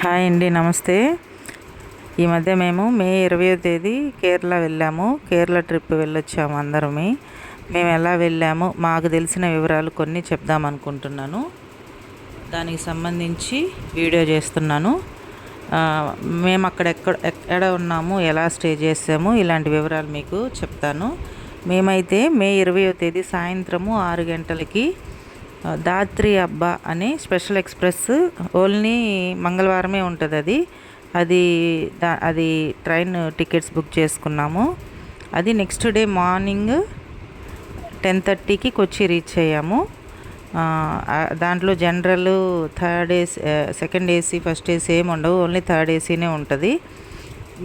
Hi అండి, నమస్తే. ఈ మధ్య మేము మే 20వ తేదీ కేరళ వెళ్ళాము. కేరళ ట్రిప్ వెళ్ళొచ్చాము అందరమే. మేము ఎలా వెళ్ళాము, మాకు తెలిసిన వివరాలు కొన్ని చెప్దామనుకుంటున్నాను. దానికి సంబంధించి వీడియో చేస్తున్నాను. మేము అక్కడ ఎక్కడ ఉన్నాము, ఎలా స్టే చేసాము, ఇలాంటి వివరాలు మీకు చెప్తాను. మేమైతే మే 20వ తేదీ సాయంత్రము 6 గంటలకి దాత్రి అబ్బా అనే స్పెషల్ ఎక్స్ప్రెస్ ఓన్లీ మంగళవారమే ఉంటుంది. అది ట్రైన్ టికెట్స్ బుక్ చేసుకున్నాము. అది నెక్స్ట్ డే మార్నింగ్ 10:30కి కొచ్చి రీచ్ అయ్యాము. దాంట్లో general, third AC, second AC, first AC ఏమి ఉండవు, ఓన్లీ థర్డ్ ఏసీనే ఉంటుంది.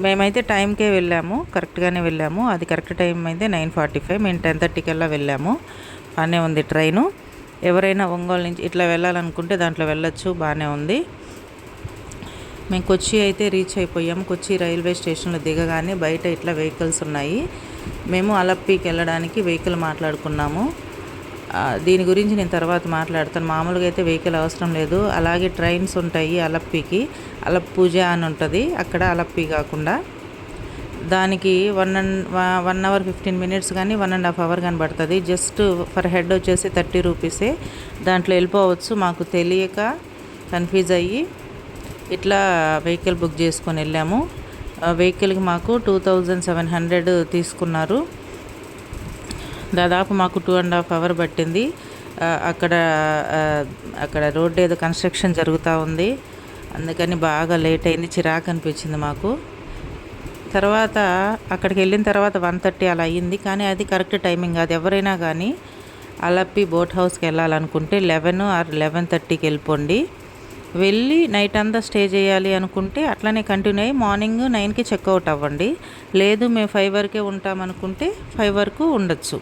మేమైతే టైంకే వెళ్ళాము, కరెక్ట్గానే వెళ్ళాము. అది కరెక్ట్ టైం అయితే 9:45, మేము 10:30 కల్లా వెళ్ళాము. బాగానే ఉంది ట్రైను. ఎవరైనా ఒంగోలు నుంచి ఇట్లా వెళ్ళాలనుకుంటే దాంట్లో వెళ్ళొచ్చు, బాగానే ఉంది. మేము కొచ్చి అయితే రీచ్ అయిపోయాము. కొచ్చి రైల్వే స్టేషన్లో దిగగానే బయట ఇట్లా వెహికల్స్ ఉన్నాయి. మేము అలప్పీకి వెళ్ళడానికి వెహికల్ మాట్లాడుకున్నాము. దీని గురించి నేను తర్వాత మాట్లాడతాను. మామూలుగా అయితే వెహికల్ అవసరం లేదు. అలాగే ట్రైన్స్ ఉంటాయి అలప్పీకి. అలప్పూజ అని ఉంటుంది అక్కడ, అలప్పీ కాకుండా. దానికి 1 hour 15 minutes కానీ 1.5 hours కానీ పడుతుంది. జస్ట్ ఫర్ హెడ్ వచ్చేసి 30 రూపీసే. దాంట్లో వెళ్ళిపోవచ్చు. మాకు తెలియక కన్ఫ్యూజ్ అయ్యి ఇట్లా వెహికల్ బుక్ చేసుకొని వెళ్ళాము. వెహికల్కి మాకు 2700 తీసుకున్నారు. దాదాపు మాకు 2.5 hours పట్టింది. అక్కడ రోడ్డు ఏదో కన్స్ట్రక్షన్ జరుగుతూ ఉంది, అందుకని బాగా లేట్ అయింది. చిరాకు అనిపించింది మాకు. తర్వాత అక్కడికి వెళ్ళిన తర్వాత 1:30 అలా అయ్యింది. కానీ అది కరెక్ట్ టైమింగ్ కాదు. ఎవరైనా కానీ అలప్పి బోట్ హౌస్కి వెళ్ళాలనుకుంటే 11 or 11:30కి వెళ్ళిపోండి. వెళ్ళి నైట్ అంతా స్టే చేయాలి అనుకుంటే అట్లనే కంటిన్యూ అయ్యి మార్నింగ్ 9కి చెక్అవుట్ అవ్వండి. లేదు మేము 5 వరకే ఉంటామనుకుంటే 5 వరకు ఉండొచ్చు,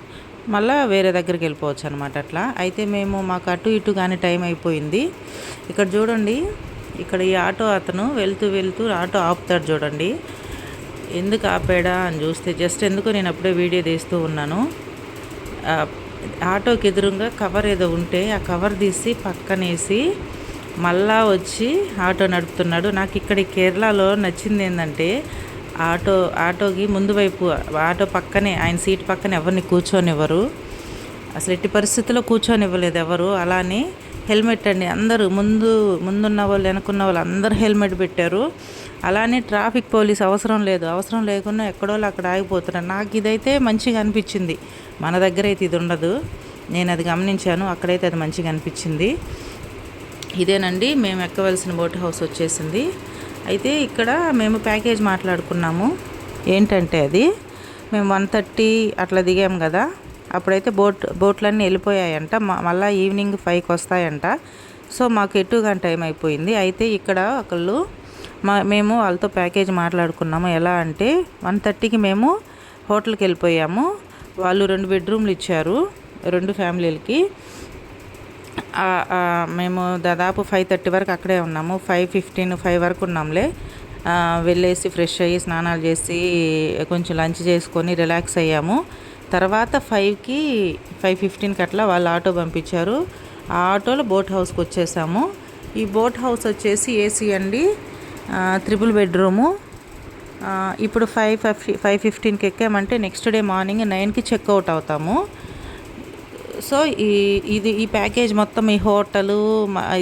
మళ్ళీ వేరే దగ్గరికి వెళ్ళిపోవచ్చు అనమాట. అట్లా అయితే మాకు అటు ఇటు కానీ టైం అయిపోయింది. ఇక్కడ చూడండి, ఇక్కడ ఈ ఆటో అతను వెళ్తూ ఆటో ఆపుతాడు చూడండి. ఎందుకు ఆపాడా అని చూస్తే జస్ట్ ఎందుకు నేను అప్పుడే వీడియో తీస్తూ ఉన్నాను. ఆటోకి ఎదురుగా కవర్ ఏదో ఉంటే ఆ కవర్ తీసి పక్కనేసి మళ్ళా వచ్చి ఆటో నడుపుతున్నాడు. నాకు ఇక్కడ కేరళలో నచ్చింది ఏంటంటే ఆటోకి ముందు వైపు, ఆటో పక్కనే, ఆయన సీట్ పక్కన ఎవరిని కూర్చొనివ్వరు. అసలు ఎట్టి పరిస్థితుల్లో కూర్చొనివ్వలేదు ఎవరు. అలానే హెల్మెట్ అండి, అందరూ ముందున్న వాళ్ళు, వెనుకున్న వాళ్ళు అందరూ హెల్మెట్ పెట్టారు. అలానే ట్రాఫిక్ పోలీస్ అవసరం లేకుండా ఎక్కడోళ్ళు అక్కడ ఆగిపోతున్నారు. నాకు ఇదైతే మంచిగా అనిపించింది. మన దగ్గర అయితే ఇది ఉండదు, నేను అది గమనించాను. అక్కడైతే అది మంచిగా అనిపించింది. ఇదేనండి మేము ఎక్కవలసిన బోట్ హౌస్ వచ్చేసింది. అయితే ఇక్కడ మేము ప్యాకేజ్ మాట్లాడుకున్నాము. ఏంటంటే అది మేము 1:30 అట్లా దిగాము కదా, అప్పుడైతే బోట్లన్నీ వెళ్ళిపోయాయంట. మళ్ళీ ఈవినింగ్ 5కి వస్తాయంట. సో మాకు ఎటుగా టైం అయిపోయింది. అయితే ఇక్కడ మేము వాళ్ళతో ప్యాకేజ్ మాట్లాడుకున్నాము. ఎలా అంటే 1:30కి మేము హోటల్కి వెళ్ళిపోయాము. వాళ్ళు 2 bedrooms ఇచ్చారు 2 ఫ్యామిలీలకి. మేము దాదాపు 5:30 వరకు అక్కడే ఉన్నాము. 5:15, 5 వరకు ఉన్నాంలే. వెళ్ళేసి ఫ్రెష్ అయ్యి స్నానాలు చేసి కొంచెం లంచ్ చేసుకొని రిలాక్స్ అయ్యాము. తర్వాత 5:15కి అట్లా వాళ్ళు ఆటో పంపించారు. ఆ ఆటోలో బోట్ హౌస్కి వచ్చేసాము. ఈ బోట్ హౌస్ వచ్చేసి ఏసీ అండి, 3 bedrooms. ఇప్పుడు 5:15కి ఎక్కామంటే నెక్స్ట్ డే మార్నింగ్ 9కి చెక్అవుట్ అవుతాము. సో ఈ ప్యాకేజ్ మొత్తం, ఈ హోటలు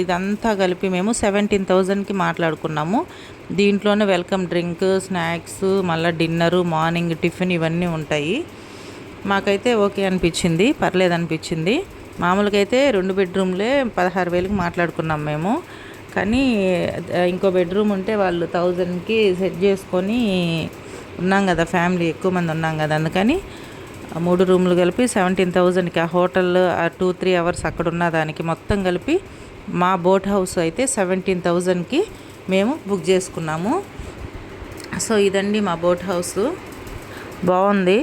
ఇదంతా కలిపి మేము 17,000కి మాట్లాడుకున్నాము. దీంట్లోనే వెల్కమ్ డ్రింక్, స్నాక్స్, మళ్ళీ డిన్నరు, మార్నింగ్ టిఫిన్ ఇవన్నీ ఉంటాయి. మాకైతే ఓకే అనిపించింది, పర్లేదు అనిపించింది. మామూలుగా అయితే 2 bedroomsలే 16,000కి మాట్లాడుకున్నాం మేము. కానీ ఇంకో బెడ్రూమ్ ఉంటే వాళ్ళు 1,000కి సెట్ చేసుకొని ఉన్నాం కదా, ఫ్యామిలీ ఎక్కువ మంది ఉన్నాం కదా, అందుకని 3 rooms కలిపి 17,000కి. ఆ హోటల్ 2-3 hours అక్కడ ఉన్న దానికి మొత్తం కలిపి మా బోట్ హౌస్ అయితే 17,000కి మేము బుక్ చేసుకున్నాము. సో ఇదండి మా బోట్ హౌస్. బాగుంది,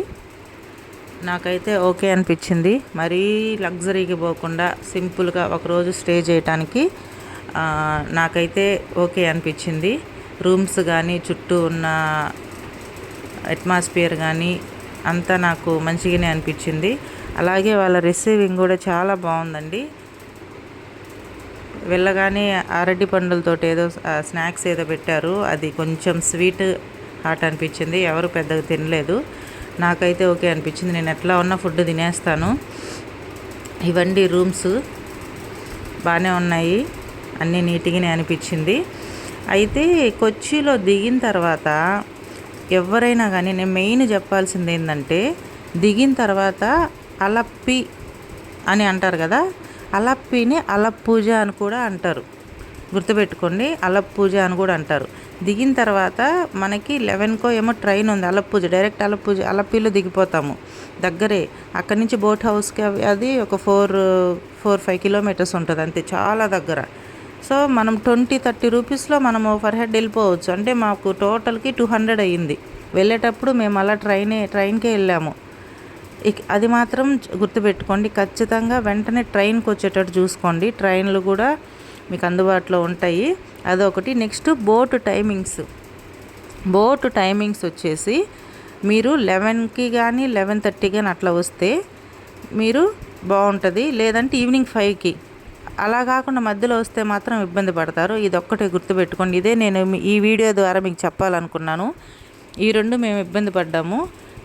నాకైతే ఓకే అనిపించింది. మరీ లగ్జరీకి పోకుండా సింపుల్గా ఒకరోజు స్టే చేయడానికి నాకైతే ఓకే అనిపించింది. రూమ్స్ కానీ, చుట్టూ ఉన్న అట్మాస్ఫియర్ కానీ అంతా నాకు మంచిగానే అనిపించింది. అలాగే వాళ్ళ రిసీవింగ్ కూడా చాలా బాగుందండి. వెళ్ళగానే అరటి పండులతోటి ఏదో స్నాక్స్ ఏదో పెట్టారు. అది కొంచెం స్వీట్ హాట్ అనిపించింది. ఎవరు పెద్దగా తినలేదు. నాకైతే ఓకే అనిపించింది. నేను ఎట్లా ఉన్నా ఫుడ్ తినేస్తాను. ఇవండి రూమ్స్, బాగానే ఉన్నాయి, అన్నీ నీట్గానే అనిపించింది. అయితే కొచ్చిలో దిగిన తర్వాత ఎవరైనా కానీ నేను మెయిన్ చెప్పాల్సింది ఏంటంటే, దిగిన తర్వాత అలప్పి అని అంటారు కదా, అలప్పిని అలప్పూజ అని కూడా అంటారు. గుర్తుపెట్టుకోండి, అలప్పూజ అని కూడా అంటారు. దిగిన తర్వాత మనకి 11కో ఏమో ట్రైన్ ఉంది, అలప్పూజ, డైరెక్ట్ అలప్పిలో దిగిపోతాము. దగ్గరే, అక్కడి నుంచి బోట్ హౌస్కి అది ఒక 4-5 కిలోమీటర్స్ ఉంటుంది అంతే, చాలా దగ్గర. సో మనం 20-30 రూపీస్లో మనము ఫర్ హెడ్ వెళ్ళిపోవచ్చు. అంటే మాకు టోటల్కి 200 అయ్యింది. వెళ్ళేటప్పుడు మేము అలా ట్రైన్కే వెళ్ళాము. అది మాత్రం గుర్తుపెట్టుకోండి, ఖచ్చితంగా వెంటనే ట్రైన్కి వచ్చేటట్టు చూసుకోండి. ట్రైన్లు కూడా మీకు అందుబాటులో ఉంటాయి, అదొకటి. నెక్స్ట్ బోటు టైమింగ్స్ వచ్చేసి మీరు 11కి కానీ 11:30 కానీ అట్లా వస్తే మీరు బాగుంటుంది. లేదంటే ఈవినింగ్ 5కి, అలా కాకుండా మధ్యలో వస్తే మాత్రం ఇబ్బంది పడతారు. ఇది ఒక్కటే గుర్తుపెట్టుకోండి. ఇదే నేను ఈ వీడియో ద్వారా మీకు చెప్పాలనుకున్నాను. ఈ రెండు మేము ఇబ్బంది పడ్డాము.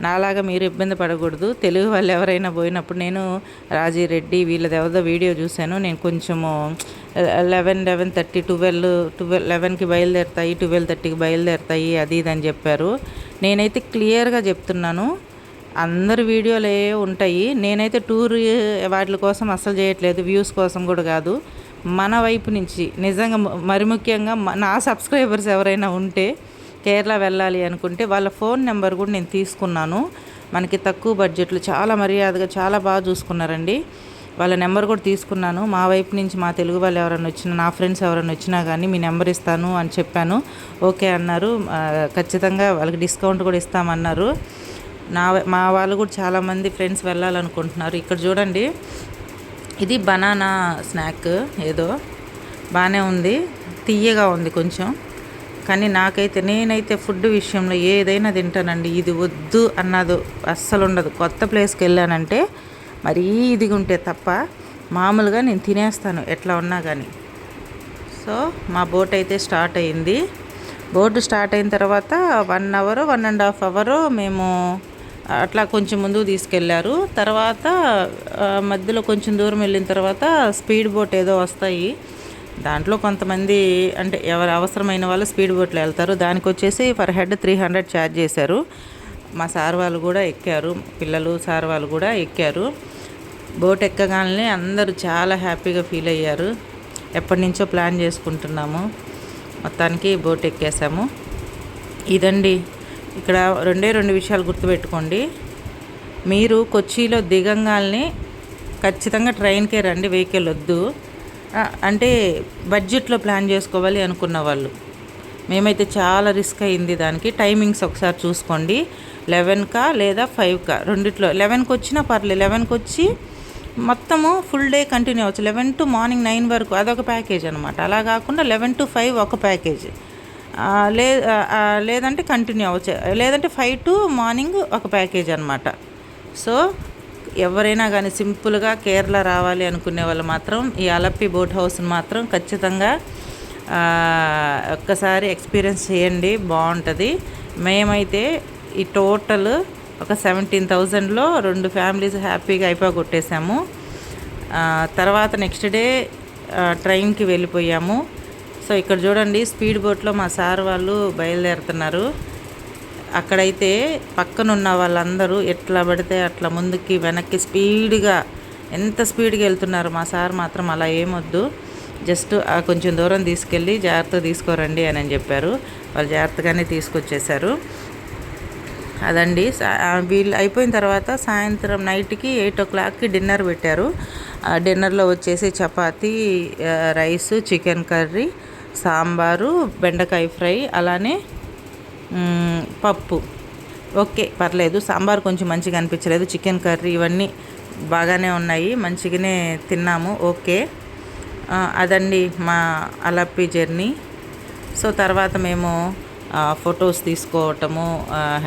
నాలాగా మీరు ఇబ్బంది పడకూడదు. తెలుగు వాళ్ళు ఎవరైనా పోయినప్పుడు, నేను రాజీరెడ్డి వీళ్ళది ఎవరిదో వీడియో చూశాను. నేను కొంచెము 11:30 11కి బయలుదేరుతాయి, 12:30కి బయలుదేరుతాయి, అది ఇది అని చెప్పారు. నేనైతే క్లియర్గా చెప్తున్నాను, అందరి వీడియోలే ఉంటాయి. నేనైతే టూర్ వాటి కోసం అస్సలు చేయట్లేదు, వ్యూస్ కోసం కూడా కాదు. మన వైపు నుంచి నిజంగా, మరి ముఖ్యంగా నా సబ్స్క్రైబర్స్ ఎవరైనా ఉంటే కేరళ వెళ్ళాలి అనుకుంటే వాళ్ళ ఫోన్ నెంబర్ కూడా నేను తీసుకున్నాను. మనకి తక్కువ బడ్జెట్లో చాలా మర్యాదగా చాలా బాగా చూసుకున్నారండి. వాళ్ళ నెంబర్ కూడా తీసుకున్నాను. మా వైపు నుంచి మా తెలుగు వాళ్ళు ఎవరైనా వచ్చినా, నా ఫ్రెండ్స్ ఎవరైనా వచ్చినా కానీ మీ నెంబర్ ఇస్తాను అని చెప్పాను. ఓకే అన్నారు. ఖచ్చితంగా వాళ్ళకి డిస్కౌంట్ కూడా ఇస్తామన్నారు. మా వాళ్ళు కూడా చాలామంది ఫ్రెండ్స్ వెళ్ళాలనుకుంటున్నారు. ఇక్కడ చూడండి, ఇది బనానా స్నాక్, ఏదో బాగానే ఉంది, తీయగా ఉంది కొంచెం. కానీ నేనైతే ఫుడ్ విషయంలో ఏదైనా తింటానండి. ఇది వద్దు అన్నది అస్సలు ఉండదు. కొత్త ప్లేస్కి వెళ్ళానంటే మరీ ఇదిగా ఉంటే తప్ప మామూలుగా నేను తినేస్తాను ఎట్లా ఉన్నా కానీ. సో మా బోట్ అయితే స్టార్ట్ అయింది. బోటు స్టార్ట్ అయిన తర్వాత 1 అవర్ 1.5 అవర్ మేము అట్లా కొంచెం ముందుకు తీసుకెళ్లారు. తర్వాత మధ్యలో కొంచెం దూరం వెళ్ళిన తర్వాత స్పీడ్ బోట్ ఏదో వస్తాయి. దాంట్లో కొంతమంది, అంటే ఎవరు అవసరమైన వాళ్ళు స్పీడ్ బోట్లో వెళ్తారు. దానికి వచ్చేసి పర్ హెడ్ 300 ఛార్జ్ చేశారు. మా సార్ వాళ్ళు కూడా ఎక్కారు, పిల్లలు సార్ వాళ్ళు కూడా ఎక్కారు. బోట్ ఎక్కగానే అందరూ చాలా హ్యాపీగా ఫీల్ అయ్యారు. ఎప్పటి నుంచో ప్లాన్ చేసుకుంటున్నాము, మొత్తానికి బోట్ ఎక్కేసాము. ఇదండి, ఇక్కడ 2 విషయాలు గుర్తుపెట్టుకోండి. మీరు కొచ్చిలో దిగంగానే ఖచ్చితంగా ట్రైన్కే రండి, వెహికల్ వద్దు. అంటే బడ్జెట్లో ప్లాన్ చేసుకోవాలి అనుకున్న వాళ్ళు, మేమైతే చాలా రిస్క్ అయింది దానికి. టైమింగ్స్ ఒకసారి చూసుకోండి, 11కా లేదా 5కా, రెండిట్లో. 11కి వచ్చినా పర్లేదు, 11కి వచ్చి మొత్తము ఫుల్ డే కంటిన్యూ అవ్వచ్చు. 11 to మార్నింగ్ 9 వరకు అదొక ప్యాకేజ్ అనమాట. అలా కాకుండా 11 to 5 ఒక ప్యాకేజ్, లేదంటే కంటిన్యూ అవ్వచ్చు, లేదంటే 5 to మార్నింగ్ ఒక ప్యాకేజ్ అనమాట. సో ఎవరైనా కానీ సింపుల్గా కేరళ రావాలి అనుకునే వాళ్ళు మాత్రం ఈ అలప్పి బోట్ హౌస్ని మాత్రం ఖచ్చితంగా ఒక్కసారి ఎక్స్పీరియన్స్ చేయండి, బాగుంటుంది. మేమైతే ఈ టోటల్ ఒక 17,000లో 2 ఫ్యామిలీస్ హ్యాపీగా అయిపోగొట్టేసాము. తర్వాత నెక్స్ట్ డే ట్రైన్కి వెళ్ళిపోయాము. సో ఇక్కడ చూడండి, స్పీడ్ బోట్లో మా సార్ వాళ్ళు బయలుదేరుతున్నారు. అక్కడైతే పక్కనున్న వాళ్ళందరూ ఎట్లా పడితే అట్లా ముందుకి వెనక్కి స్పీడ్గా, ఎంత స్పీడ్గా వెళ్తున్నారు. మా సార్ మాత్రం అలా ఏమొద్దు, జస్ట్ కొంచెం దూరం తీసుకెళ్ళి జాగ్రత్తగా తీసుకోరండి అని చెప్పారు. వాళ్ళు జాగ్రత్తగానే తీసుకొచ్చేసారు. అదండి, వీళ్ళు అయిపోయిన తర్వాత సాయంత్రం నైట్కి 8 o'clockకి డిన్నర్ పెట్టారు. డిన్నర్లో వచ్చేసి chapati, rice, chicken curry, sambar, బెండకాయ ఫ్రై, అలానే పప్పు. ఓకే, పర్లేదు. సాంబార్ కొంచెం మంచిగా అనిపించలేదు, చికెన్ కర్రీ ఇవన్నీ బాగానే ఉన్నాయి, మంచిగానే తిన్నాము. ఓకే, అదండి మా అలప్పి జర్నీ. సో తర్వాత మేము ఫొటోస్ తీసుకోవటము,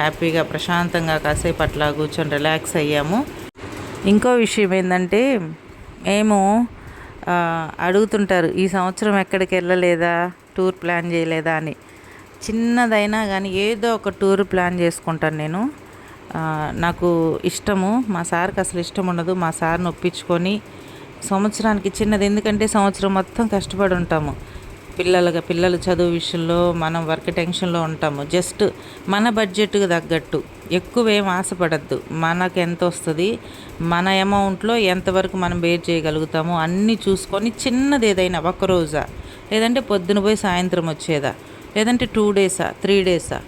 హ్యాపీగా ప్రశాంతంగా కాసేపు అట్లా కూర్చొని రిలాక్స్ అయ్యాము. ఇంకో విషయం ఏంటంటే, మేము అడుగుతుంటారు, ఈ సంవత్సరం ఎక్కడికి వెళ్ళలేదా, టూర్ ప్లాన్ చేయలేదా అని. చిన్నదైనా కానీ ఏదో ఒక టూర్ ప్లాన్ చేసుకుంటాను నేను. నాకు ఇష్టము, మా సార్కి అసలు ఇష్టం ఉండదు. మా సార్ని ఒప్పించుకొని సంవత్సరానికి చిన్నది, ఎందుకంటే సంవత్సరం మొత్తం కష్టపడి ఉంటాము. పిల్లలు చదువు విషయంలో మనం వర్క్ టెన్షన్లో ఉంటాము. జస్ట్ మన బడ్జెట్కి తగ్గట్టు ఎక్కువ ఏం ఆశపడద్దు. మనకు ఎంత వస్తుంది, మన అమౌంట్లో ఎంతవరకు మనం బేర్ చేయగలుగుతామో అన్నీ చూసుకొని చిన్నది ఏదైనా ఒక్కరోజా, లేదంటే పొద్దున పోయి సాయంత్రం వచ్చేదా, లేదంటే 2 డేసా 3 డేసా,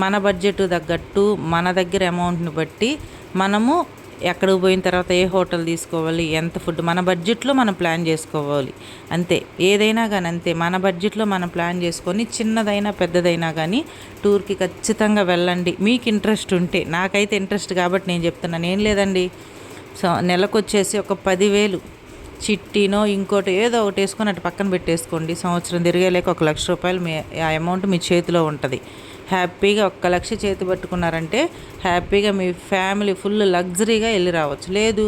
మన బడ్జెట్ తగ్గట్టు మన దగ్గర అమౌంట్ని బట్టి మనము ఎక్కడికి పోయిన తర్వాత ఏ హోటల్ తీసుకోవాలి, ఎంత ఫుడ్ మన బడ్జెట్లో మనం ప్లాన్ చేసుకోవాలి. అంతే, ఏదైనా కానీ అంతే, మన బడ్జెట్లో మనం ప్లాన్ చేసుకొని చిన్నదైనా పెద్దదైనా కానీ టూర్కి ఖచ్చితంగా వెళ్ళండి. మీకు ఇంట్రెస్ట్ ఉంటే, నాకైతే ఇంట్రెస్ట్ కాబట్టి నేను చెప్తున్నాను. ఏం లేదండి, సో నెలకు వచ్చేసి ఒక 10,000 చిట్టీనో ఇంకోటి ఏదో ఒకటి వేసుకొని అటు పక్కన పెట్టేసుకోండి. సంవత్సరం తిరిగేలేక 1,00,000 రూపాయలు ఆ అమౌంట్ మీ చేతిలో ఉంటుంది. హ్యాపీగా 1,00,000 చేతి పట్టుకున్నారంటే హ్యాపీగా మీ ఫ్యామిలీ ఫుల్ లగ్జరీగా వెళ్ళి రావచ్చు. లేదు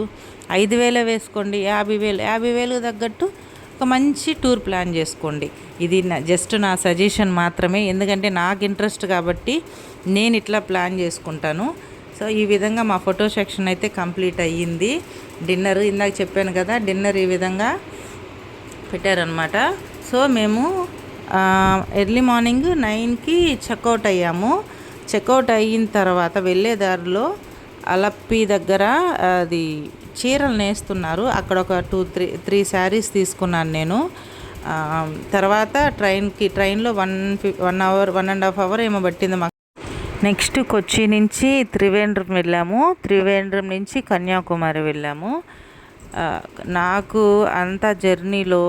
5,000 వేసుకోండి, 50,000 తగ్గట్టు ఒక మంచి టూర్ ప్లాన్ చేసుకోండి. ఇది జస్ట్ నా సజెషన్ మాత్రమే, ఎందుకంటే నాకు ఇంట్రెస్ట్ కాబట్టి నేను ఇట్లా ప్లాన్ చేసుకుంటాను. సో ఈ విధంగా మా ఫోటో సెక్షన్ అయితే కంప్లీట్ అయ్యింది. డిన్నర్ ఇందాక చెప్పాను కదా, డిన్నర్ ఈ విధంగా పెట్టారనమాట. సో మేము ఎర్లీ మార్నింగ్ 9కి చెక్అవుట్ అయ్యాము. చెక్అవుట్ అయిన తర్వాత వెళ్ళే దారిలో అలప్పి దగ్గర అది చీరలు నేస్తున్నారు. అక్కడ ఒక 2-3 శారీస్ తీసుకున్నాను నేను. తర్వాత ట్రైన్లో 1.5 అవర్ ఏమో పట్టింది మాకు. నెక్స్ట్ కొచ్చి నుంచి త్రివేంద్రం వెళ్ళాము. త్రివేంద్రం నుంచి కన్యాకుమారి వెళ్ళాము. నాకు అంత జర్నీలో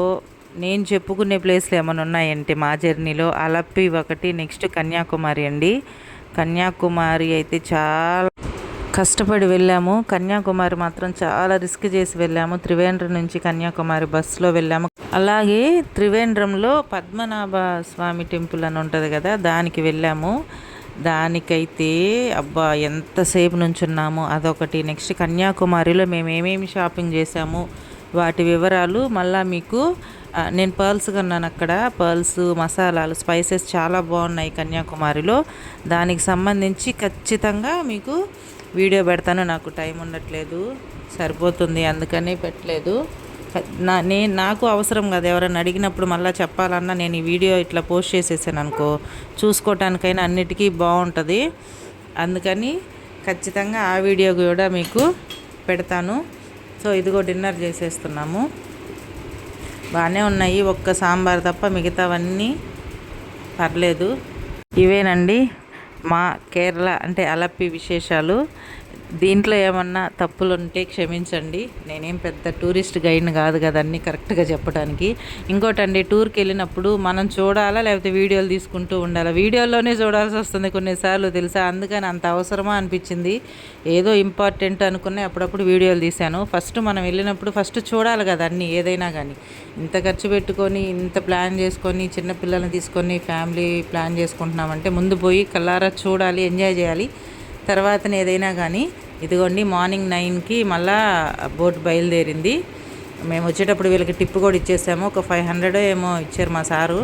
నేను చెప్పుకునే ప్లేస్లు ఏమైనా ఉన్నాయంటే మా జర్నీలో అలప్పి ఒకటి, నెక్స్ట్ కన్యాకుమారి అండి. కన్యాకుమారి అయితే చాలా కష్టపడి వెళ్ళాము. కన్యాకుమారి మాత్రం చాలా రిస్క్ చేసి వెళ్ళాము. త్రివేంద్రం నుంచి కన్యాకుమారి బస్సులో వెళ్ళాము. అలాగే త్రివేంద్రంలో పద్మనాభ స్వామి టెంపుల్ అని ఉంటుంది కదా, దానికి వెళ్ళాము. దానికైతే అబ్బా ఎంతసేపు నుంచున్నాము, అదొకటి. నెక్స్ట్ కన్యాకుమారిలో మేము ఏమేమి షాపింగ్ చేసాము వాటి వివరాలు మళ్ళీ మీకు నేను పర్ల్స్ కొన్నాను అక్కడ. పర్ల్స్, మసాలాలు, స్పైసెస్ చాలా బాగున్నాయి కన్యాకుమారిలో. దానికి సంబంధించి ఖచ్చితంగా మీకు వీడియో పెడతాను. నాకు టైం ఉండట్లేదు, సరిపోతుంది, అందుకని పెట్టలేదు. నాకు అవసరం కదా, ఎవరైనా అడిగినప్పుడు మళ్ళీ చెప్పాలన్నా నేను ఈ వీడియో ఇట్లా పోస్ట్ చేసేసాను అనుకో, చూసుకోవటానికైనా అన్నిటికీ బాగుంటుంది. అందుకని ఖచ్చితంగా ఆ వీడియో కూడా మీకు పెడతాను. సో ఇదిగో డిన్నర్ చేసేస్తున్నాము. బాగానే ఉన్నాయి, ఒక్క సాంబార్ తప్ప మిగతావన్నీ పర్లేదు. ఇవేనండి మా కేరళ అంటే అలప్పి విశేషాలు. దీంట్లో ఏమన్నా తప్పులు ఉంటే క్షమించండి. నేనేం పెద్ద టూరిస్ట్ గైడ్ని కాదు కదా అన్నీ కరెక్ట్గా చెప్పడానికి. ఇంకోటండి, టూర్కి వెళ్ళినప్పుడు మనం చూడాలా లేకపోతే వీడియోలు తీసుకుంటూ ఉండాలా? వీడియోలోనే చూడాల్సి వస్తుంది కొన్నిసార్లు తెలుసా. అందుకని అంత అవసరమా అనిపించింది. ఏదో ఇంపార్టెంట్ అనుకునే అప్పుడప్పుడు వీడియోలు తీశాను. ఫస్ట్ మనం వెళ్ళినప్పుడు ఫస్ట్ చూడాలి కదా అన్నీ, ఏదైనా కానీ. ఇంత ఖర్చు పెట్టుకొని ఇంత ప్లాన్ చేసుకొని చిన్నపిల్లల్ని తీసుకొని ఫ్యామిలీ ప్లాన్ చేసుకుంటున్నామంటే ముందు పోయి కల్లారా చూడాలి, ఎంజాయ్ చేయాలి, తర్వాతనే ఏదైనా కానీ. ఇదిగోండి మార్నింగ్ 9కి మళ్ళా బోట్ బయలుదేరింది. మేము వచ్చేటప్పుడు వీళ్ళకి టిప్ కూడా ఇచ్చేసాము. ఒక 500 ఏమో ఇచ్చారు మా సారు.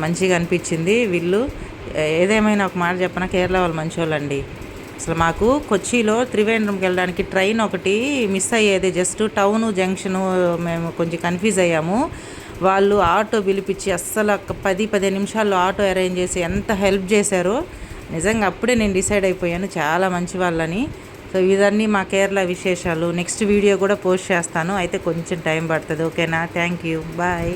మంచిగా అనిపించింది. వీళ్ళు ఏదేమైనా ఒక మాట చెప్పిన, కేరళ వాళ్ళు మంచోళ్ళండి. అసలు మాకు కొచ్చిలో త్రివేంద్రంకి వెళ్ళడానికి ట్రైన్ ఒకటి మిస్ అయ్యేది. జస్ట్ టౌను జంక్షను మేము కొంచెం కన్ఫ్యూజ్ అయ్యాము. వాళ్ళు ఆటో పిలిపించి అస్సలు 10-15 నిమిషాల్లో ఆటో అరేంజ్ చేసి ఎంత హెల్ప్ చేశారో. నిజంగా అప్పుడే నేను డిసైడ్ అయిపోయాను చాలా మంచి వాళ్ళని. సో ఇవన్నీ మా కేరళ విశేషాలు. నెక్స్ట్ వీడియో కూడా పోస్ట్ చేస్తాను, అయితే కొంచెం టైం పడుతుంది. ఓకేనా? Thank you, bye.